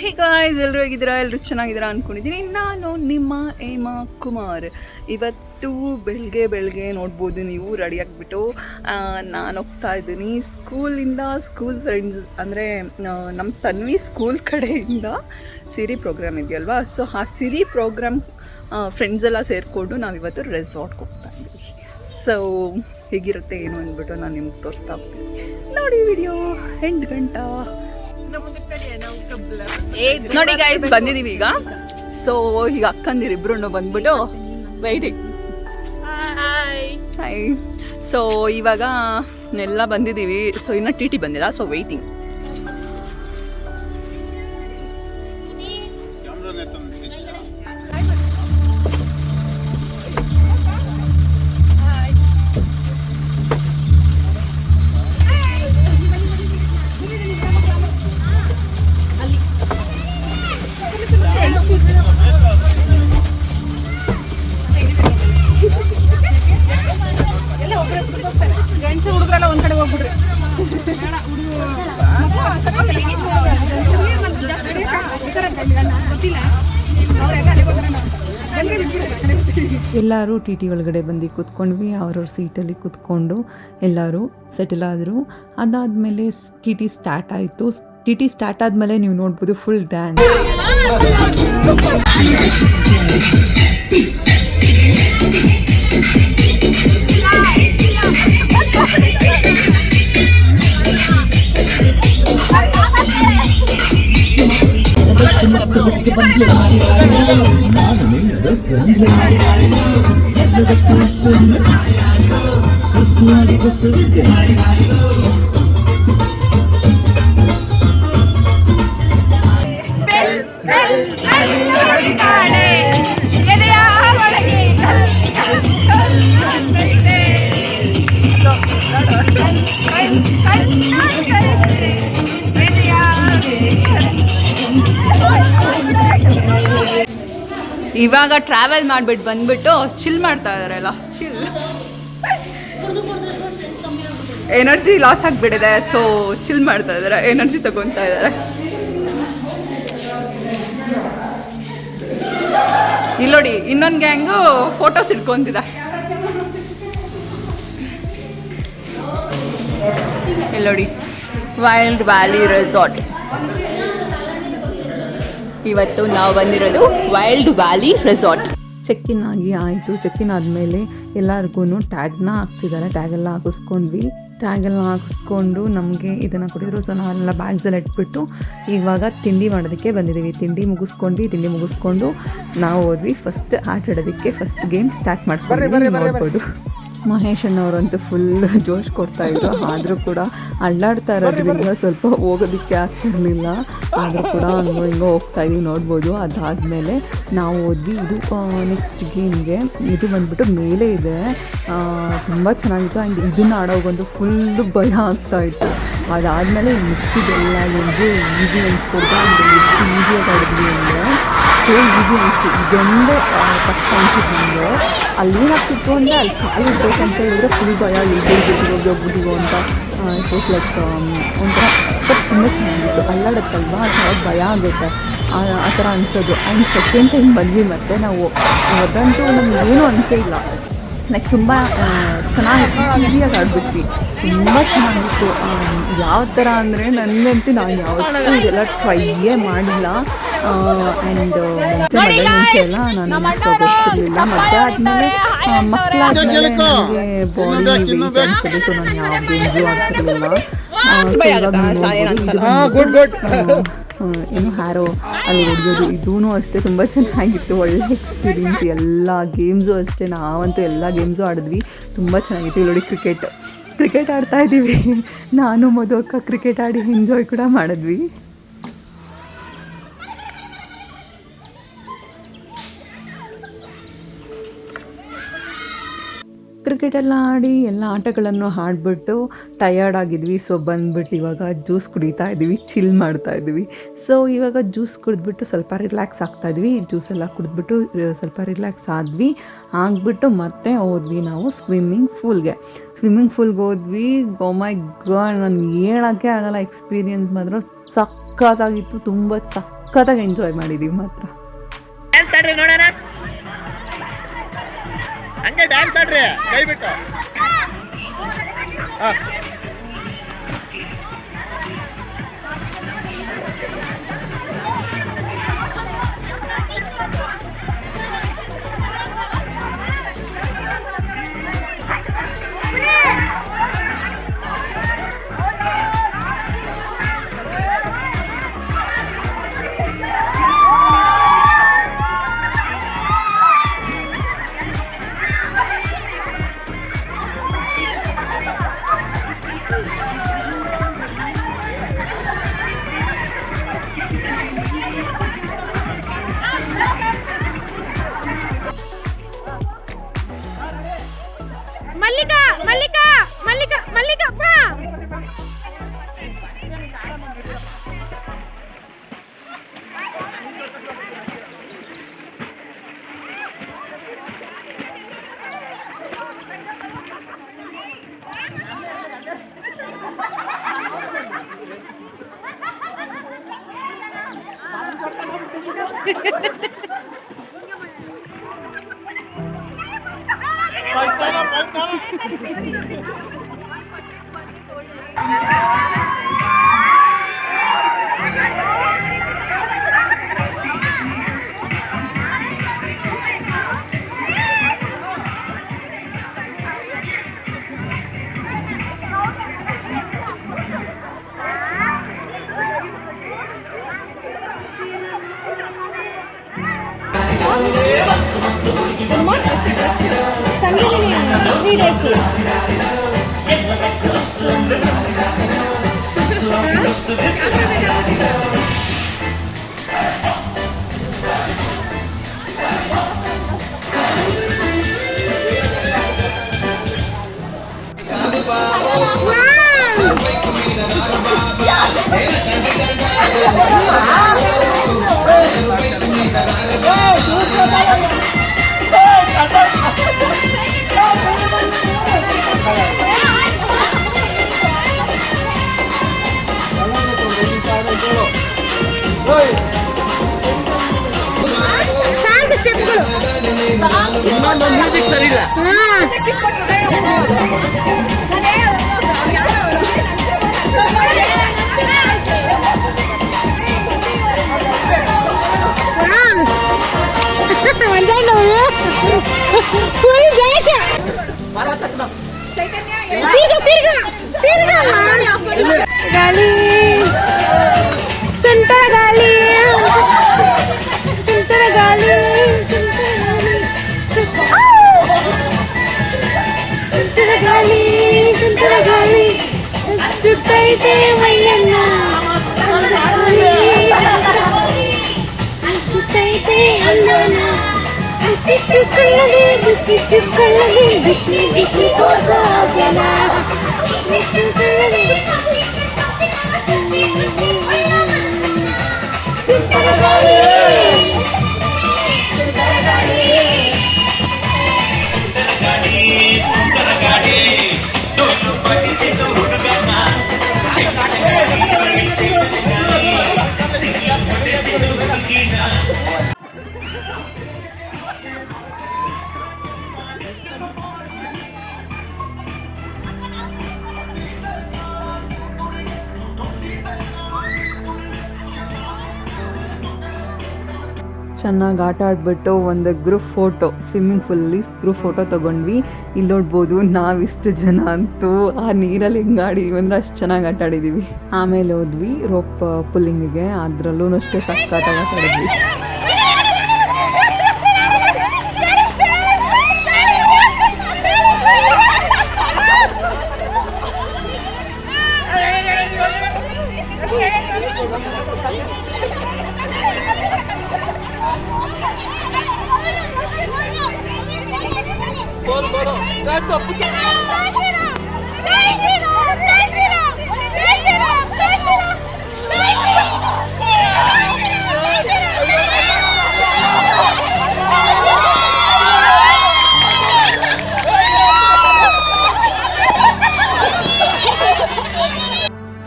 Hey guys, ಎಲ್ಲರೂ ಹೇಗಿದ್ದೀರಾ? ಎಲ್ಲರೂ ಚೆನ್ನಾಗಿದ್ದೀರಾ ಅಂದ್ಕೊಂಡಿದ್ದೀನಿ. ನಾನು ನಿಮ್ಮ ಹೇಮಾ ಕುಮಾರ್. ಇವತ್ತು ಬೆಳಗ್ಗೆ ನೋಡ್ಬೋದು ನೀವು ರೆಡಿಯಾಗಿಬಿಟ್ಟು ನಾನು ಹೋಗ್ತಾ ಇದ್ದೀನಿ ಸ್ಕೂಲ್ ಫ್ರೆಂಡ್ಸ್ ಅಂದರೆ ನಮ್ಮ ತನ್ವಿ ಸ್ಕೂಲ್ ಕಡೆಯಿಂದ ಸಿರಿ ಪ್ರೋಗ್ರಾಮ್ ಇದೆಯಲ್ವಾ, ಸೊ ಆ ಸಿರಿ ಪ್ರೋಗ್ರಾಮ್ ಫ್ರೆಂಡ್ಸ್ ಎಲ್ಲ ಸೇರಿಕೊಂಡು ನಾವಿವತ್ತು ರೆಸಾರ್ಟ್ಗೆ ಹೋಗ್ತಾ ಇದ್ದೀವಿ. ಸೊ ಹೇಗಿರುತ್ತೆ ಏನು ಅಂದ್ಬಿಟ್ಟು ನಾನು ನಿಮ್ಗೆ ತೋರಿಸ್ತಾ ಹೋಗ್ತೀನಿ. ನೋಡಿ ವಿಡಿಯೋ 8 ಗಂಟೆ ನೋಡಿ ಗೈಸ್, ಬಂದಿದ್ದೀವಿ ಈಗ. ಸೊ ಈಗ ಅಕ್ಕಂದಿರಿಬ್ರು ಬಂದ್ಬಿಟ್ಟು ವೈಟಿಂಗ್. ಹಾಯ್. ಸೊ ಇವಾಗ ಎಲ್ಲ ಬಂದಿದ್ದೀವಿ. ಸೊ ಇನ್ನು ಟಿ ಟಿ ಬಂದಿಲ್ಲ, ಸೊ ವೈಟಿಂಗ್. ಫ್ರೆಂಡ್ಸ್ ಹುಡುಗರೆಲ್ಲ ಒಂದ್ ಕಡೆ ಹೋಗ್ಬಿಡ್ರಿ. ಎಲ್ಲರೂ ಟಿ ಟಿ ಒಳಗಡೆ ಬಂದು ಕೂತ್ಕೊಂಡ್ವಿ. ಅವ್ರವ್ರ ಸೀಟಲ್ಲಿ ಕೂತ್ಕೊಂಡು ಎಲ್ಲರೂ ಸೆಟಲ್ ಆದರು. ಅದಾದಮೇಲೆ ಟಿ ಟಿ ಸ್ಟಾರ್ಟ್ ಆಯಿತು. ಟಿ ಟಿ ಸ್ಟಾರ್ಟ್ ಆದಮೇಲೆ ನೀವು ನೋಡ್ಬೋದು ಫುಲ್ ಡ್ಯಾನ್ಸ್. ಇವಾಗ ಟ್ರಾವೆಲ್ ಮಾಡಿಬಿಟ್ಟು ಬಂದ್ಬಿಟ್ಟು ಚಿಲ್ ಮಾಡ್ತಾ ಇದಾರೆಲ್ಲ. ಚಿಲ್ ಎನರ್ಜಿ ಲಾಸ್ ಆಗಿಬಿಟ್ಟಿದೆ, ಸೊ ಚಿಲ್ ಮಾಡ್ತಾ ಇದ್ದಾರೆ, ಎನರ್ಜಿ ತಗೊತಾ ಇದ್ದಾರೆ. ಇಲ್ಲಿ ನೋಡಿ, ಇನ್ನೊಂದು ಗ್ಯಾಂಗು ಫೋಟೋಸ್ ಇಟ್ಕೊಂತಿದೆ. ಇಲ್ಲಿ ನೋಡಿ, ವೈಲ್ಡ್ ವ್ಯಾಲಿ ರೆಸಾರ್ಟ್. ಇವತ್ತು ನಾವು ಬಂದಿರೋದು ವೈಲ್ಡ್ ವ್ಯಾಲಿ ರೆಸಾರ್ಟ್. ಚೆಕ್ಕಿನ್ ಆಗಿ ಆಯಿತು. ಚೆಕ್ಕಿನ್ ಆದಮೇಲೆ ಎಲ್ಲರಿಗೂ ಟ್ಯಾಗ್ನ ಹಾಕ್ತಿದ್ದಾರೆ. ಟ್ಯಾಗೆಲ್ಲ ಹಾಕಿಸ್ಕೊಂಡ್ವಿ. ಟ್ಯಾಗೆಲ್ಲ ಹಾಕಿಸ್ಕೊಂಡು ನಮಗೆ ಇದನ್ನು ಕೊಟ್ಟಿದ್ರು. ಸೊ ನಾವೆಲ್ಲ ಬ್ಯಾಗ್ಸಲ್ಲಿ ಇಟ್ಬಿಟ್ಟು ಇವಾಗ ತಿಂಡಿ ಮಾಡೋದಕ್ಕೆ ಬಂದಿದ್ದೀವಿ. ತಿಂಡಿ ಮುಗಿಸ್ಕೊಂಡು ನಾವು ಹೋದ್ವಿ ಫಸ್ಟ್ ಆಟ ಆಡೋದಕ್ಕೆ. ಫಸ್ಟ್ ಗೇಮ್ ಸ್ಟಾರ್ಟ್ ಮಾಡ್ಕೊಂಡು ನೋಡ್ಬೋದು. ಮಹೇಶ್ ಅಣ್ಣವರಂತೂ ಫುಲ್ ಜೋಶ್ ಕೊಡ್ತಾಯಿದ್ರು. ಆದರೂ ಕೂಡ ಅಲ್ಲಾಡ್ತಾ ಇರೋದ್ರಿಂದ ಸ್ವಲ್ಪ ಹೋಗೋದಕ್ಕೆ ಆಗ್ತಿರಲಿಲ್ಲ. ಆದರೂ ಕೂಡ ಹಿಂಗೋ ಹೋಗ್ತಾಯಿದ್ದೀವಿ, ನೋಡ್ಬೋದು. ಅದಾದಮೇಲೆ ನಾವು ಹೋದ್ವಿ. ಇದು ನೆಕ್ಸ್ಟ್ ಗೇಮ್ಗೆ. ಇದು ಬಂದುಬಿಟ್ಟು ಮೇಲೆ ಇದೆ, ತುಂಬ ಚೆನ್ನಾಗಿತ್ತು. ಆ್ಯಂಡ್ ಇದನ್ನು ಆಡೋಗಂತೂ ಫುಲ್ಲು ಭಯ ಆಗ್ತಾಯಿತ್ತು. ಅದಾದಮೇಲೆ ಮಿಕ್ಕಿದೆಲ್ಲ ನಿಮಗೆ ಈಸಿ ಅನಿಸ್ಕೊಡ್ತು. ಎಷ್ಟು ಈಸಿಯಾಗಿ ಆಡಿದ್ವಿ ಅಂದರೆ ಸೊ ಈಸಿ ಅನಿಸ್ತು. ಇದೊಂದೇ ಕಷ್ಟ ಅನಿಸಿತ್ತು ನನಗೆ. ಅಲ್ಲೇನಾಗ್ತಿತ್ತು ಅಂದರೆ ಅಲ್ಲಿ ಕಾಲು ಇಡಬೇಕಂತ ಹೇಳಿದ್ರೆ ಫುಲ್ ಭಯ, ಹೋಗ್ಬಿಟ್ಟಿವೋ ಅಂತ. ಇಟ್ ವಾಸ್ ಲೈಕ್ ಒಂಥರ ಬಟ್ ತುಂಬ ಚೆನ್ನಾಗಿತ್ತು. ಅಲ್ಲಾಡತ್ತಲ್ವಾ, ಸ್ವಲ್ಪ ಭಯ ಆಗುತ್ತೆ, ಆ ಥರ ಅನಿಸೋದು. ಆ್ಯಂಡ್ ಸೆಕೆಂಡ್ ಟೈಮ್ ಬಂದ್ವಿ ಮತ್ತು ನಾವು ಅದಂತೂ ನಮಗೇನು ಅನಿಸೇ ಇಲ್ಲ. ಲೈಕ್ ತುಂಬ ಚೆನ್ನಾಗಿತ್ತು, ಈಸಿಯಾಗಿ ಆಡ್ಬಿಟ್ವಿ. ತುಂಬ ಚೆನ್ನಾಗಿತ್ತು. ಯಾವ ಥರ ಅಂದರೆ ನನಗಂತೂ ನಾನು ಯಾವತ್ತೂ ಇದೆಲ್ಲ ಟ್ರೈಯೇ ಮಾಡಿಲ್ಲ. ಆ್ಯಂಡ್ ಮುಂಚೆ ಎಲ್ಲ ನಾನು ಗೊತ್ತಿರಲಿಲ್ಲ. ಮದುವೆ ಆದಮೇಲೆ ಮಕ್ಕಳಾದ್ಮೇಲೆ ನನಗೆ ಬಾಡಿ ವೆಯ್ಟ್ ಅನಿಸೋದು. ಸೊ ನಾನು ಯಾವ ಗೇಮ್ಸು ಆಗ್ತಿರಲಿಲ್ಲ. ಏನು ಹ್ಯಾರೋ ಅಲ್ಲಿ ಹೊಡೆಯೋದು ಇದೂ ಅಷ್ಟೇ ತುಂಬ ಚೆನ್ನಾಗಿತ್ತು. ಒಳ್ಳೆ ಎಕ್ಸ್ಪೀರಿಯನ್ಸ್. ಎಲ್ಲ ಗೇಮ್ಸು ಅಷ್ಟೇ, ನಾವಂತೂ ಎಲ್ಲ ಗೇಮ್ಸು ಆಡಿದ್ವಿ. ತುಂಬ ಚೆನ್ನಾಗಿತ್ತು. ಇಲ್ಲಿ ನೋಡಿ, ಕ್ರಿಕೆಟ್ ಆಡ್ತಾ ಇದ್ದೀವಿ. ನಾನು ಮಧುವಕ್ಕ ಕ್ರಿಕೆಟ್ ಆಡಿ ಎಂಜಾಯ್ ಕೂಡ ಮಾಡಿದ್ವಿ. ಕ್ರಿಕೆಟೆಲ್ಲ ಆಡಿ ಎಲ್ಲ ಆಟಗಳನ್ನು ಆಡಿಬಿಟ್ಟು ಟಯರ್ಡ್ ಆಗಿದ್ವಿ. ಸೊ ಬಂದುಬಿಟ್ಟು ಇವಾಗ ಜ್ಯೂಸ್ ಕುಡಿತಾ ಇದ್ದೀವಿ, ಚಿಲ್ ಮಾಡ್ತಾ ಇದ್ವಿ. ಸೊ ಇವಾಗ ಜ್ಯೂಸ್ ಕುಡಿದ್ಬಿಟ್ಟು ಸ್ವಲ್ಪ ರಿಲ್ಯಾಕ್ಸ್ ಆಗ್ತಾಯಿದ್ವಿ. ಜ್ಯೂಸೆಲ್ಲ ಕುಡಿದ್ಬಿಟ್ಟು ಸ್ವಲ್ಪ ರಿಲ್ಯಾಕ್ಸ್ ಆಗಿಬಿಟ್ಟು ಮತ್ತೆ ಹೋದ್ವಿ ನಾವು ಸ್ವಿಮ್ಮಿಂಗ್ ಪೂಲ್ಗೆ. ಸ್ವಿಮ್ಮಿಂಗ್ ಫೂಲ್ಗೆ ಹೋದ್ವಿ. ಗೋ ಮೈ ಗಾಡ್, ನಾನು ಹೇಳೋಕ್ಕೆ ಆಗಲ್ಲ, ಎಕ್ಸ್ಪೀರಿಯನ್ಸ್ ಮಾತ್ರ ಸಖತ್ತಾಗಿತ್ತು. ತುಂಬ ಸಖತ್ತಾಗಿ ಎಂಜಾಯ್ ಮಾಡಿದ್ದೀವಿ ಮಾತ್ರ. ಡ್ಯಾನ್ಸ್ ಆಡ್ರಿ ನೋಡೋಣ, ಹಂಗೆ ಡ್ಯಾನ್ಸ್ ಆಡ್ರಿ ಕೈ ಬಿಟ್ಟು. ಮಲ್ಲಿಕಾ ಮಲ್ಲಿಕಾ ಮಲ್ಲಿಕಾ ಮಲ್ಲಿಕಾ ಬಾ. ಮ್ಯೂಸಿಕ್ ಸರಿ ಇಲ್ಲ. ಗಾಳಿ ಸುಂಟರ ಗಾಳಿ ಸುಂಟರ ಗಾಳಿ ಸುಂಟರ ಗಾಳಿ ಸುಂಟರ ಗಾಳಿ ಸುತ್ತೈತೆ ಮೈಯನ್ನ ಸುತ್ತೈತೆ ಅನ್ನನ ಬಿಚ್ಚಿಟ್ಟುಕೊಳ್ಳಲಿ ಬಿಚ್ಚಿಟ್ಟುಕೊಳ್ಳಲಿ ಬಿಚ್ಚಿ ಬಿಚ್ಚಿ ಹೋಗೋಗನ ಬಿಚ್ಚಿಟ್ಟುಕೊಳ್ಳಲಿ ಸುಂಟರ ಗಾಳಿ ಸುಂಟರ ಗಾಳಿ ಸುಂದರ ಗಾಡಿ ಡೊಳ್ಳು ಬಡಿಸಿದ ಹುಡುಗನ ಚಿಕ್ಕ ಸಿಂಗ ಹೊಡೆಸಿದ ಹುಡುಗಿನ. ಚೆನ್ನಾಗಿ ಆಟ ಆಡ್ಬಿಟ್ಟು ಒಂದು ಗ್ರೂಪ್ ಫೋಟೋ, ಸ್ವಿಮ್ಮಿಂಗ್ ಫೂಲಲ್ಲಿ ಗ್ರೂಪ್ ಫೋಟೋ ತೊಗೊಂಡ್ವಿ. ಇಲ್ಲಿ ನೋಡ್ಬೋದು ನಾವಿಷ್ಟು ಜನ ಅಂತೂ ಆ ನೀರಲ್ಲಿ ಹೆಂಗೆ ಆಡಿದ್ವಿ ಅಂದರೆ ಅಷ್ಟು ಚೆನ್ನಾಗಿ ಆಟ ಆಡಿದ್ದೀವಿ. ಆಮೇಲೆ ಹೋದ್ವಿ ರೋಪ್ ಪುಲ್ಲಿಂಗಿಗೆ, ಅದರಲ್ಲೂ ಅಷ್ಟೇ ಸಖತ್ತಾಗಿ ಆಟ ಆಡಿದ್ವಿ.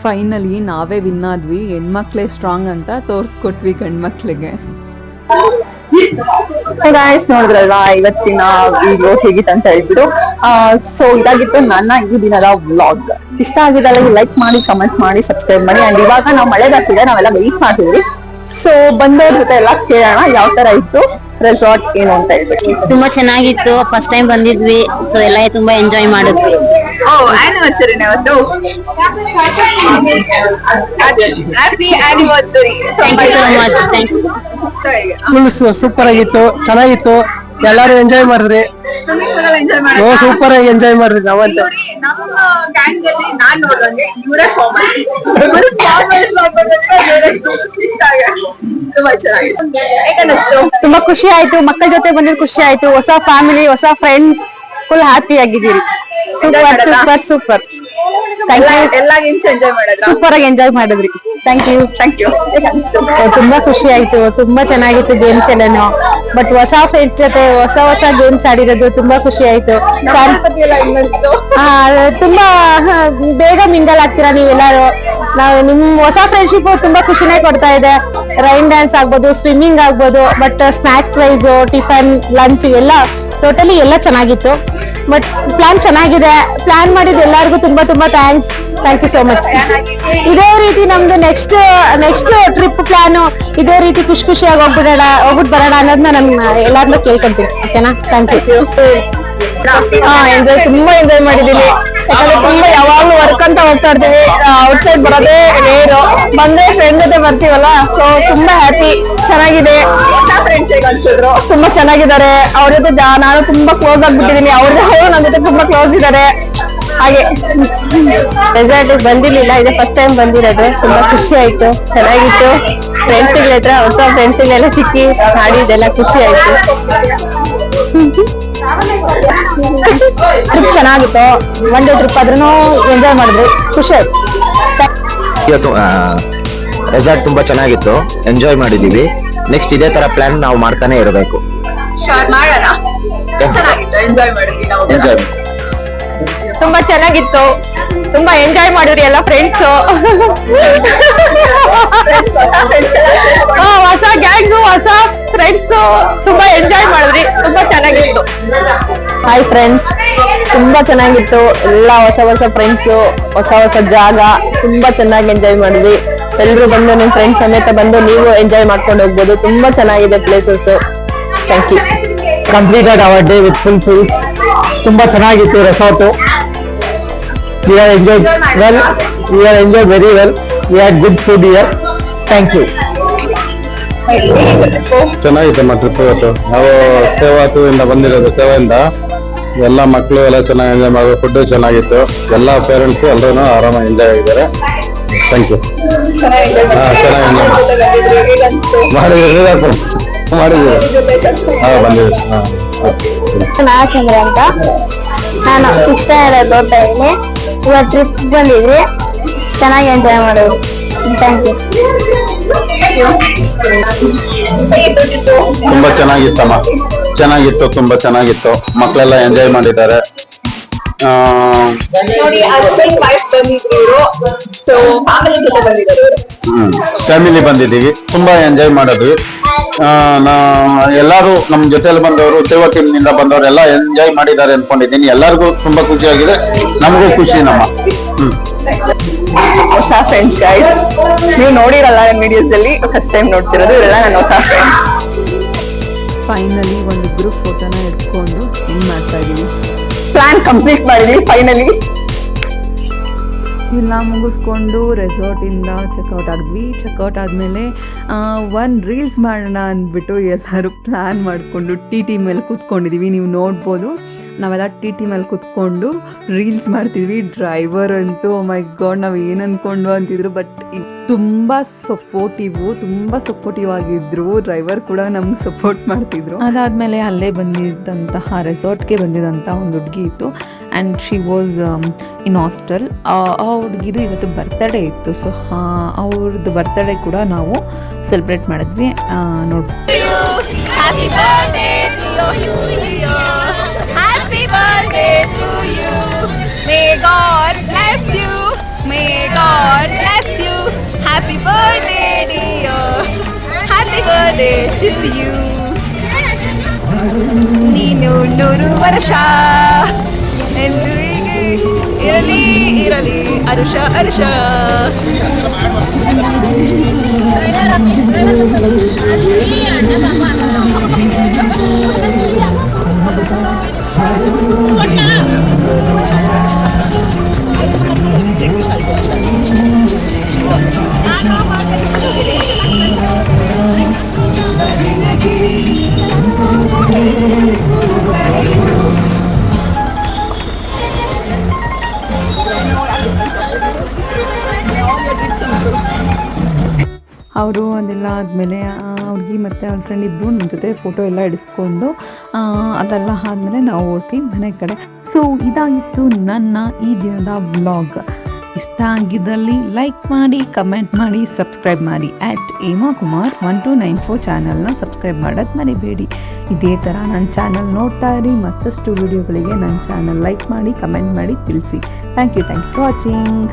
ಫೈನಲಿ ನಾವೇ ವಿನ್ ಆದ್ವಿ. ಹೆಣ್ಮಕ್ಳೇ ಸ್ಟ್ರಾಂಗ್ ಅಂತ ತೋರಿಸ್ಕೊಟ್ವಿ ಗಂಡ್ಮಕ್ಳಿಗೆ. ಗಾಯ್ಸ್, ನೋಡಿದ್ರಲ್ವಾ ಇವತ್ತಿನ ವಿಡಿಯೋ ಹೇಗಿತ್ತು ಅಂತ ಹೇಳ್ಬಿಟ್ಟು. ಸೊ ಇದಾಗಿತ್ತು ನನ್ನ ಈ ದಿನದ ವ್ಲಾಗ್. ಇಷ್ಟ ಆಗಿದ್ದಲ್ಲ ಲೈಕ್ ಮಾಡಿ, ಕಮೆಂಟ್ ಮಾಡಿ, ಸಬ್ಸ್ಕ್ರೈಬ್ ಮಾಡಿ. ಅಂಡ್ ಇವಾಗ ನಾವು ಮಳೆ ಬರ್ತಿದೆ, ನಾವೆಲ್ಲ ವೆಯ್ಟ್ ಮಾಡ್ತಿದ್ವಿ. ಸೊ ಬಂದವ್ರ ಜೊತೆ ಎಲ್ಲ ಕೇಳೋಣ ಯಾವ ತರ ಇತ್ತು ರೆಸಾರ್ಟ್ ಏನು ಅಂತ ಹೇಳ್ಬಿಟ್ಟು. ತುಂಬಾ ಚೆನ್ನಾಗಿತ್ತು. ಫಸ್ಟ್ ಟೈಮ್ ಬಂದಿದ್ವಿ, ಸೊ ಎಲ್ಲ ತುಂಬಾ ಎಂಜಾಯ್ ಮಾಡಿದ್ವಿ. ಆನಿವರ್ಸರಿ ಇವತ್ತು. Happy anniversary. Thank you so much. Thank you. Full super ಆಗಿತ್ತು, ಚೆನ್ನಾಗಿತ್ತು. ಎಲ್ಲಾರು ಎಂಜಾಯ್ ಮಾಡಿದ್ರಿ. ಸೂಪರ್ ಆಗಿ ಎಂಜಾಯ್ ಮಾಡಿದ್ರಿ ನಾವಂತ. ನಮ್ಮ ಗ್ಯಾಂಗ್ ಅಲ್ಲಿ ನಾನ್ ನೋಡ್ದಂಗೆ ಇವರೇ ತುಂಬಾ ಚೆನ್ನಾಗಿತ್ತು. ತುಂಬಾ ಖುಷಿ ಆಯ್ತು. ಮಕ್ಕಳ ಜೊತೆ ಬಂದಿದ್ದು ಖುಷಿ ಆಯ್ತು. ಹೊಸ ಫ್ಯಾಮಿಲಿ, ಹೊಸ ಫ್ರೆಂಡ್, ಫುಲ್ ಹ್ಯಾಪಿ ಆಗಿದ್ದೀರಿ. Super super super. ಎಲ್ಲ ಗೇಮ್ಸ್ ಎಂಜಾಯ್ ಮಾಡಿದ್ರ? ಸೂಪರ್ ಆಗಿ ಎಂಜಾಯ್ ಮಾಡಿದ್ರಿ. Thank you. Thank you. ತುಂಬಾ ಖುಷಿ ಆಯ್ತು. ತುಂಬಾ ಚೆನ್ನಾಗಿತ್ತು ಗೇಮ್ಸ್ ಎಲ್ಲಾನು. ಬಟ್ ಹೊಸ ಫ್ರೆಂಡ್ಸ್ ಜೊತೆ ಹೊಸ ಗೇಮ್ಸ್ ಆಡಿರೋದು ತುಂಬಾ ಖುಷಿ ಆಯ್ತು. ತುಂಬಾ ಬೇಗ ಮಿಂಗಲ್ ಆಗ್ತೀರಾ ನೀವೆಲ್ಲರೂ. ನಾವು ನಿಮ್ ಹೊಸ ಫ್ರೆಂಡ್ಶಿಪ್ ತುಂಬಾ ಖುಷಿನೇ ಕೊಡ್ತಾ ಇದೆ. ರೈನ್ ಡ್ಯಾನ್ಸ್ ಆಗ್ಬೋದು, ಸ್ವಿಮ್ಮಿಂಗ್ ಆಗ್ಬೋದು, but snacks wise, tiffin, lunch ಎಲ್ಲ ಟೋಟಲಿ ಎಲ್ಲ ಚೆನ್ನಾಗಿತ್ತು. ಬಟ್ ಪ್ಲಾನ್ ಚೆನ್ನಾಗಿದೆ. ಪ್ಲಾನ್ ಮಾಡಿದ ಎಲ್ಲರಿಗೂ ತುಂಬಾ ತುಂಬಾ ಥ್ಯಾಂಕ್ಸ್ ಯು ಸೋ ಮಚ್. ಇದೇ ರೀತಿ ನಮ್ದು ನೆಕ್ಸ್ಟ್ ಟ್ರಿಪ್ ಪ್ಲಾನ್ ಇದೇ ರೀತಿ ಖುಷಿಯಾಗಿ ಹೋಗ್ಬಿಟ್ಟು ಬರೋಣ ಅನ್ನೋದನ್ನ ನಾನು ಎಲ್ಲಾರ್ನೂ ಕೇಳ್ಕೊಂತೀನಿ. ಓಕೆನಾ? Thank you. ತುಂಬಾ ಎಂಜಾಯ್ ಮಾಡಿದೀನಿ. ಯಾಕಂದ್ರೆ ತುಂಬಾ ಯಾವಾಗ್ಲೂ ವರ್ಕ್ ಅಂತ ಹೋಗ್ತಾ ಇರ್ತೀವಿ, ಔಟ್ಸೈಡ್ ಬರೋದೇ ರೇರು. ಬಂದ್ರೆ ಫ್ರೆಂಡ್ ಜೊತೆ ಬರ್ತೀವಲ್ಲ, ಸೊ ತುಂಬಾ ಹ್ಯಾಪಿ. ಚೆನ್ನಾಗಿದೆ. ಫ್ರೆಂಡ್ಸ್ ಹೇಗೆ ಅನ್ಸಿದ್ರು? ತುಂಬಾ ಚೆನ್ನಾಗಿದ್ದಾರೆ. ಅವ್ರ ಜೊತೆ ನಾನು ತುಂಬಾ ಕ್ಲೋಸ್ ಆಗ್ಬಿಟ್ಟಿದೀನಿ. ಅವ್ರು ನನ್ನ ಜೊತೆ ತುಂಬಾ ಕ್ಲೋಸ್ ಇದಾರೆ. ಹಾಗೆ ರೆಸಾರ್ಟ್ ಬಂದಿರ್ಲಿಲ್ಲ, ಇದೆ ಫಸ್ಟ್ ಟೈಮ್ ಬಂದಿರೋದು. ತುಂಬಾ ಖುಷಿ ಆಯ್ತು, ಚೆನ್ನಾಗಿತ್ತು. ಫ್ರೆಂಡ್ಸ್ಗಳ ಹತ್ರ ಹೊಸ ಫ್ರೆಂಡ್ಸ್ಗಳೆಲ್ಲ ಸಿಕ್ಕಿ ಆಡಿದ್ದೆಲ್ಲ ಖುಷಿ ಆಯ್ತು. ಟ್ರಿಪ್ ಚೆನ್ನಾಗಿತ್ತು. ಒನ್ ಡೇ ಟ್ರಿಪ್ ಆದ್ರೂ ಎಂಜಾಯ್ ಮಾಡಿದ್ವಿ, ಖುಷಿ ಆಯ್ತು. ಇವತ್ತು ರೆಸಾರ್ಟ್ ತುಂಬಾ ಚೆನ್ನಾಗಿತ್ತು, ಎಂಜಾಯ್ ಮಾಡಿದೀವಿ. ನೆಕ್ಸ್ಟ್ ಇದೇ ತರ ಪ್ಲಾನ್ ನಾವು ಮಾಡ್ತಾನೆ ಇರಬೇಕು. ಮಾಡೋಣ. ಚೆನ್ನಾಗಿತ್ತು, ಎಂಜಾಯ್ ಮಾಡಿದ್ವಿ ನಾವು. ಎಂಜಾಯ್ ತುಂಬಾ ಚೆನ್ನಾಗಿತ್ತು. ತುಂಬಾ ಎಂಜಾಯ್ ಮಾಡಿದ್ರಿ ಎಲ್ಲ ಫ್ರೆಂಡ್ಸ್. ಹೊಸ ಗ್ಯಾಂಗು, ಹೊಸ ಫ್ರೆಂಡ್ಸ್, ತುಂಬಾ ಎಂಜಾಯ್ ಮಾಡಿದ್ರಿ. ತುಂಬಾ ಚೆನ್ನಾಗಿತ್ತು. ಹಾಯ್ ಫ್ರೆಂಡ್ಸ್, ತುಂಬಾ ಚೆನ್ನಾಗಿತ್ತು. ಎಲ್ಲ ಹೊಸ ಫ್ರೆಂಡ್ಸು, ಹೊಸ ಜಾಗ, ತುಂಬಾ ಚೆನ್ನಾಗಿ ಎಂಜಾಯ್ ಮಾಡಿದ್ವಿ. ಎಲ್ರು ಬಂದು ನಿಮ್ ಫ್ರೆಂಡ್ಸ್ ಸಮೇತ ಬಂದು ನೀವು ಎಂಜಾಯ್ ಮಾಡ್ಕೊಂಡು ಹೋಗ್ಬೋದು. ತುಂಬಾ ಚೆನ್ನಾಗಿದೆ places. Thank you. Completed our day with full feels. ತುಂಬಾ ಚೆನ್ನಾಗಿತ್ತು resort. We have enjoyed well. We have enjoyed very well. We had good food here. Thank you. ಚೆನ್ನಾಗಿತ್ತಮ್ಮ ಟ್ರಿಪ್. ಇವತ್ತು ನಾವು ಸೇವಾದಿಂದ ಬಂದಿರೋದು, ಸೇವೆಯಿಂದ ಎಲ್ಲ ಮಕ್ಕಳು ಎಲ್ಲ ಚೆನ್ನಾಗಿ ಎಂಜಾಯ್ ಮಾಡೋದು. ಫುಡ್ ಚೆನ್ನಾಗಿತ್ತು. ಎಲ್ಲ ಪೇರೆಂಟ್ಸ್ ಎಲ್ಲರೂ ಆರಾಮಾಗಿ ಎಂಜಾಯ್ ಆಗಿದ್ದಾರೆ. Thank you. ಚೆನ್ನಾಗಿ ಎಂಜಾಯ್ ಮಾಡಿದ್ದೀವಿ. ಬಂದಿದ್ದೀವಿ. ಚಂದ್ರ ಅಂತ ನಾನು 6th ಸ್ಟ್ಯಾಂಡರ್ಡ್ ಓದ್ತಾ ಇದ್ದೀನಿ. ಇವಾಗ ಟ್ರಿಪ್ ಬಂದಿದ್ವಿ, ಚೆನ್ನಾಗಿ ಎಂಜಾಯ್ ಮಾಡೋದು. Thank you. ತುಂಬಾ ಚೆನ್ನಾಗಿತ್ತಮ್ಮ, ಚೆನ್ನಾಗಿತ್ತು, ತುಂಬಾ ಚೆನ್ನಾಗಿತ್ತು. ಮಕ್ಕಳೆಲ್ಲ ಎಂಜಾಯ್ ಮಾಡಿದ್ದಾರೆ. ಫ್ಯಾಮಿಲಿ ಬಂದಿದ್ದೀವಿ, ತುಂಬಾ ಎಂಜಾಯ್ ಮಾಡಿದ್ವಿ. ಎಲ್ಲಾರು ನಮ್ ಜೊತೆಲಿ ಬಂದವರು, ಸೇವಾ ಟೀಮ್ ನಿಂದ ಬಂದವರು ಎಲ್ಲ ಎಂಜಾಯ್ ಮಾಡಿದ್ದಾರೆ ಅನ್ಕೊಂಡಿದ್ದೀನಿ. ಎಲ್ಲರಿಗೂ ತುಂಬಾ ಖುಷಿಯಾಗಿದೆ, ನಮಗೂ ಖುಷಿ ನಮ್ಮ. ಹೊಸ ಫ್ರೆಂಡ್ಸ್ ಗೈಸ್, ನೀವು ನೋಡಿರಲ್ಲ ನನ್ನ ವಿಡಿಯೋಸ್ ಅಲ್ಲಿ, ಫಸ್ಟ್ ಟೈಮ್ ನೋಡ್ತಿರೋದು. ಇವರೆಲ್ಲ ನನ್ನ ಹೊಸ ಫ್ರೆಂಡ್ಸ್. ಫೈನಲಿ ಒಂದು ಗ್ರೂಪ್ ಫೋಟೋನ ಇಟ್ಕೊಂಡು ಎಂಡ್ ಮಾಡ್ತಾ ಇದೀವಿ. ಪ್ಲಾನ್ ಕಂಪ್ಲೀಟ್ ಮಾಡಿದ್ವಿ ಫೈನಲಿ. ಎಲ್ಲ ಮುಗಿಸ್ಕೊಂಡು ರೆಸಾರ್ಟಿಂದ ಚೆಕ್ಔಟ್ ಆದ್ವಿ. ಚೆಕ್ಔಟ್ ಆದಮೇಲೆ ಒಂದು ರೀಲ್ಸ್ ಮಾಡೋಣ ಅಂದ್ಬಿಟ್ಟು ಎಲ್ಲರೂ ಪ್ಲ್ಯಾನ್ ಮಾಡಿಕೊಂಡು ಟಿ ಮೇಲೆ ಕೂತ್ಕೊಂಡಿದ್ದೀವಿ. ನೀವು ನೋಡ್ಬೋದು, ನಾವೆಲ್ಲ ಟಿ ಮೇಲೆ ಕೂತ್ಕೊಂಡು ರೀಲ್ಸ್ ಮಾಡ್ತಿದ್ವಿ. ಡ್ರೈವರ್ ಅಂತೂ ಮೈ ಗಾಡ್, ನಾವು ಏನು ಅಂದ್ಕೊಂಡು ಅಂತಿದ್ರು, ಬಟ್ ತುಂಬ ಸಪೋರ್ಟಿವ್ ಆಗಿದ್ರು. ಡ್ರೈವರ್ ಕೂಡ ನಮ್ಗೆ ಸಪೋರ್ಟ್ ಮಾಡ್ತಿದ್ರು. ಅದಾದಮೇಲೆ ಅಲ್ಲೇ ಬಂದಿದ್ದಂತಹ ರೆಸಾರ್ಟ್ಗೆ ಬಂದಿದ್ದಂಥ ಒಂದು ಹುಡುಗಿ ಇತ್ತು, and she was in hostel. ಆ ಹುಡುಗಿದು ಇವತ್ತು ಬರ್ತ್ಡೇ ಇತ್ತು. ಸೊ ಅವ್ರದ್ದು ಬರ್ತ್ಡೇ ಕೂಡ ನಾವು ಸೆಲೆಬ್ರೇಟ್ ಮಾಡಿದ್ವಿ. ನೋಡಿ, Happy birthday to you. Happy birthday to you. May God bless you. May God happy birthday dear, happy birthday to you. ನೀನು 100 ವರ್ಷ ಎಂದು ಹೀಗೆ ಇರಲಿ ಇರಲಿ ಅರುಷ ಅರುಷ. ಅವರು ಅದೆಲ್ಲ ಆದಮೇಲೆ ಹುಡುಗಿ ಮತ್ತು ಅವ್ರ ಫ್ರೆಂಡ್ ಇಬ್ಬರು ನಮ್ಮ ಜೊತೆ ಫೋಟೋ ಎಲ್ಲ ಇಡಿಸ್ಕೊಂಡು ಅದೆಲ್ಲ ಆದಮೇಲೆ ನಾವು ಹೊರಟಿ ಮನೆ ಕಡೆ. ಸೊ ಇದಾಗಿತ್ತು ನನ್ನ ಈ ದಿನದ ವ್ಲಾಗ್. ಇಷ್ಟ ಆಗಿದ್ದಲ್ಲಿ ಲೈಕ್ ಮಾಡಿ, ಕಮೆಂಟ್ ಮಾಡಿ, ಸಬ್ಸ್ಕ್ರೈಬ್ ಮಾಡಿ. @ಹೇಮಾಕುಮಾರ್ 1294 ಚಾನಲ್ನ ಸಬ್ಸ್ಕ್ರೈಬ್ ಮಾಡೋದು ಮರಿಬೇಡಿ. ಇದೇ ಥರ ನನ್ನ ಚಾನಲ್ ನೋಡ್ತಾ ಇರಿ. ಮತ್ತಷ್ಟು ವಿಡಿಯೋಗಳಿಗೆ ನನ್ನ ಚಾನಲ್ ಲೈಕ್ ಮಾಡಿ, ಕಮೆಂಟ್ ಮಾಡಿ ತಿಳಿಸಿ. Thank you for watching.